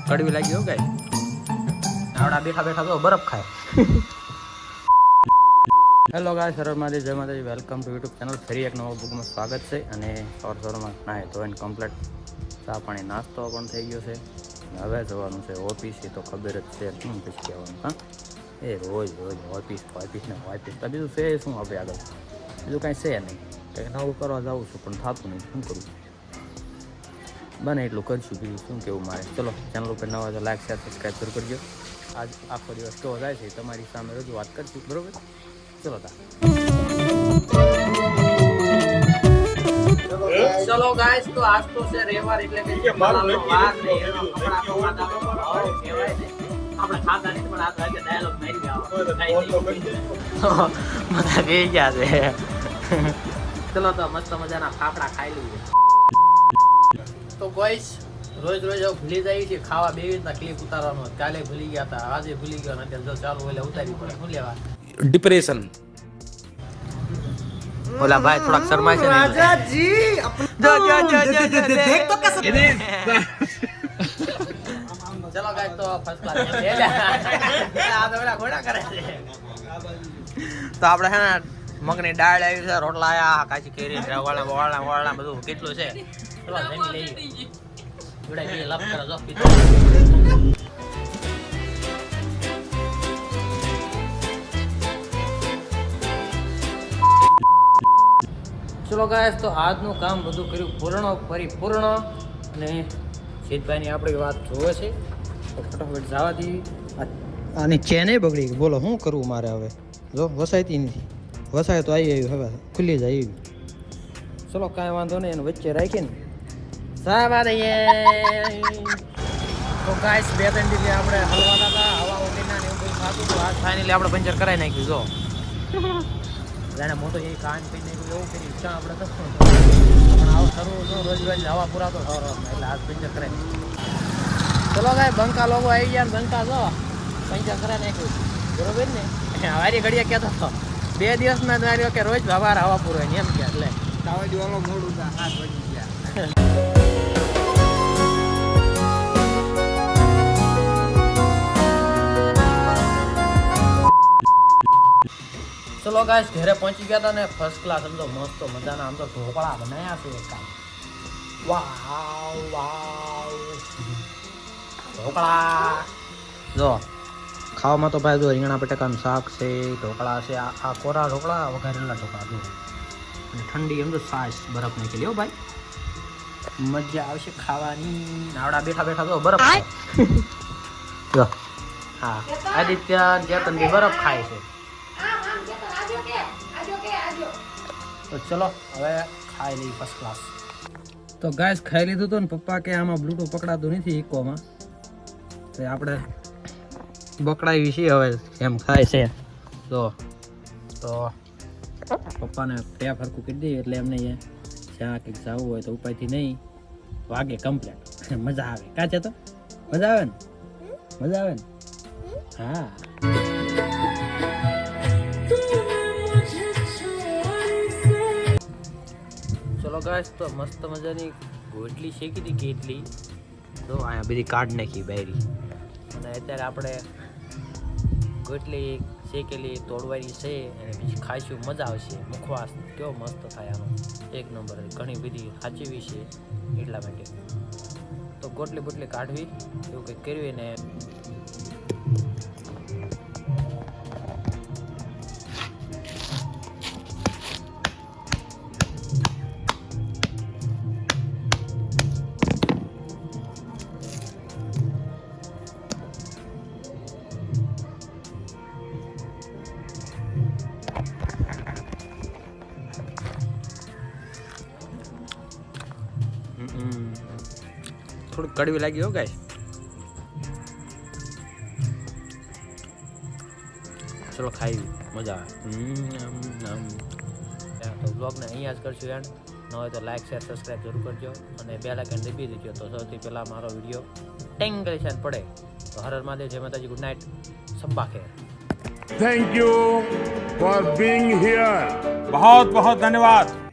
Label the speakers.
Speaker 1: કડવી લાગી હો ગાય. આવડા બેઠા બેઠા તો બરફ ખાય. હેલો ગાય, સરળ મારી જય માતાજી. Welcome to YouTube channel. ફરી એક નવા બુકમાં સ્વાગત છે. અને સવારમાં નાય તો એને કમ્પ્લીટ ચા પાણી નાસ્તો પણ થઈ ગયો છે. હવે જવાનું છે ઓફિસ. તો ખબર જ છે શું પછી કહેવાનું. હા, એ રોજ રોજ ઓફિસ ને ઓફિસ. બીજું છે શું આપણે આગળ? બીજું કાંઈ છે નહીં. કંઈક નવું કરવા જાઉં છું પણ થતું નહીં. શું કરું? બને એટલું કરશું. બીજું શું કેવું મારે. ચલો, ચેનલ ઉપર નવા તો લાઈક શેર સબસ્ક્રાઈબ જરૂર કરજો. આજ આખો દિવસ કેવો જાય છે તમારી સામે રજૂઆત કરશું, બરોબર? ચલો ચલો ગાઈસ, તો આજ તો છે રવિવાર, એટલે કે માલાનો વાર ને એનો કપડા કહેવાય ને આપણે ખાતા નહીં પણ આ વાગે ડાયલોગ મારી ગયા મજા બે ગયા છે. ચલો તો મસ્ત મજાના ફાફડા ખાઈ લઈએ. તો ગાઈસ, રોજ રોજ ભૂલી જાય છે ખાવા બે રીતના ક્લિપ ઉતારવાનું. કાલે ભૂલી ગયા હતા, આજે ભૂલી ગયો ને જો ચાલુ એટલે ઉતારી પડે. શું લેવા? ડિપ્રેશન. ઓલા ભાઈ થોડાક શરમાય છે ને રાજાજી. દેખ તો કેસે. ચલો ગાઈસ, તો ફર્સ્ટ ક્લાસ આ તો ઓલા ઘોડા કરે છે. તો આપણે હે ને મગની દાળ આવી છે, રોટલા આયા, કાચી કેરી, વાળા બધું કેટલું છે. ચલો જમી લઈએ. જોડે બે લપ કરે જો પીતો. ચલો ગાઈસ, તો આજનું કામ બધું કર્યું પરિપૂર્ણ. અને જીતભાઈની આપણી વાત જોવે છે તો ફટાફટ જવા દઈએ. આની ચેને બગડી ગઈ. બોલો શું કરવું મારે હવે? જો વસાયતી નથી. વસાય તો આવી આવ્યું, હવે ખુલ્લી જાય એવી. ચલો કાંઈ વાંધો નહીં, એને વચ્ચે રાખીને જવા દઈએ. તો ગાઈસ, 2-3 દિવસે આપણે હલવાના હતા, હવા વગરના ને એવું બધું થતું હતું. આજ ફાઇનલી આપણે પંચર કરાવી નાખ્યું. જો જાણે મોટો એ કાન પી નાખ્યું એવું કરી ઈચ્છા આપણે તો પણ આવું કરવું જો રોજ રોજ હવા પૂરા તો સવારમાં એટલે આજ પંચર કરાવી. ચલો ગાય, બંકા લોકો આવી ગયા. બંકા જો પંચર કરાવી નાખ્યું, બરોબર ને? વારી ઘડિયા કહેતો હતો 2 દિવસમાં ધાર્યો કે રોજ સવાર હવા પૂરો એમ કે એટલે કાવા દીવાનો મોડું 7 વાગી ગયા. ચલો ગાઈસ, ઘરે પહોંચી ગયા હતા ને ફર્સ્ટ ક્લાસ સમજો મસ્ત મજાના આમ તો ઢોકળા બનાવ્યા છે. એક વાવ ઢોકળા જો ખાવામાં તો ભાઈ જો રીંગણા બટાકાનું શાક છે, ઢોકળા છે. આ કોરા ઢોકળા, વઘારેલા ઢોકળા જો. અને ઠંડી એમ તો છાશ બરફ નાખી લ્યો ભાઈ, મજા આવશે ખાવાની. આવડા બેઠા બેઠા તો બરફ ખાય જો. હા, આદિત્ય ચેતન બી બરફ ખાય છે. તો ચલો હવે ખાઈ લઈ ફર્સ્ટ ક્લાસ. તો ગાઈસ, ખાઈ લીધું તો ને પપ્પા કે આમાં બ્લૂટૂથ પકડાતું નથી ઇકોમાં. તો આપણે બકડાવી છીએ હવે એમ ખાય છે. તો પપ્પાને ટેપ હરખું કરી દઈએ એટલે એમને જ્યાં કંઈક જવું હોય તો ઉપાયથી નહીં વાગે કમ્પ્લેટ. મજા આવે કાચે તો મજા આવે ને? મજા આવે ને? હા. ચલો ગાઈસ, તો મસ્ત મજાની ગોટલી શેકી હતી કેટલી તો અહીંયા બધી કાઢ નાખી બાયરી. અને અત્યારે આપણે ગોટલી શેકેલી તોડવાની છે અને બીજી ખાઈશું, મજા આવશે. મુખવાસ કેવો મસ્ત થાય આનો, એક નંબર. ઘણી બધી સાચવી છે એટલા માટે. તો ગોટલી બોટલી કાઢવી એવું કંઈક કરવી ને થોડું કડવી લાગી હો ગાય. ચલો ખાઈ મજા આવે. તો બ્લોગને અહીંયા જ કરશું એન્ડ. ન હોય તો લાઈક શેર સબસ્ક્રાઈબ જરૂર કરજો અને બેલ આઇકન દબાવી દેજો તો સૌથી પહેલાં મારો વિડીયો ટેંગલેશન પડે. તો હર હર મહાદેવ, જય માતાજી, ગુડ નાઇટ, સબ્બા ખેર.
Speaker 2: Thank you for being here. बहुत बहुत धन्यवाद.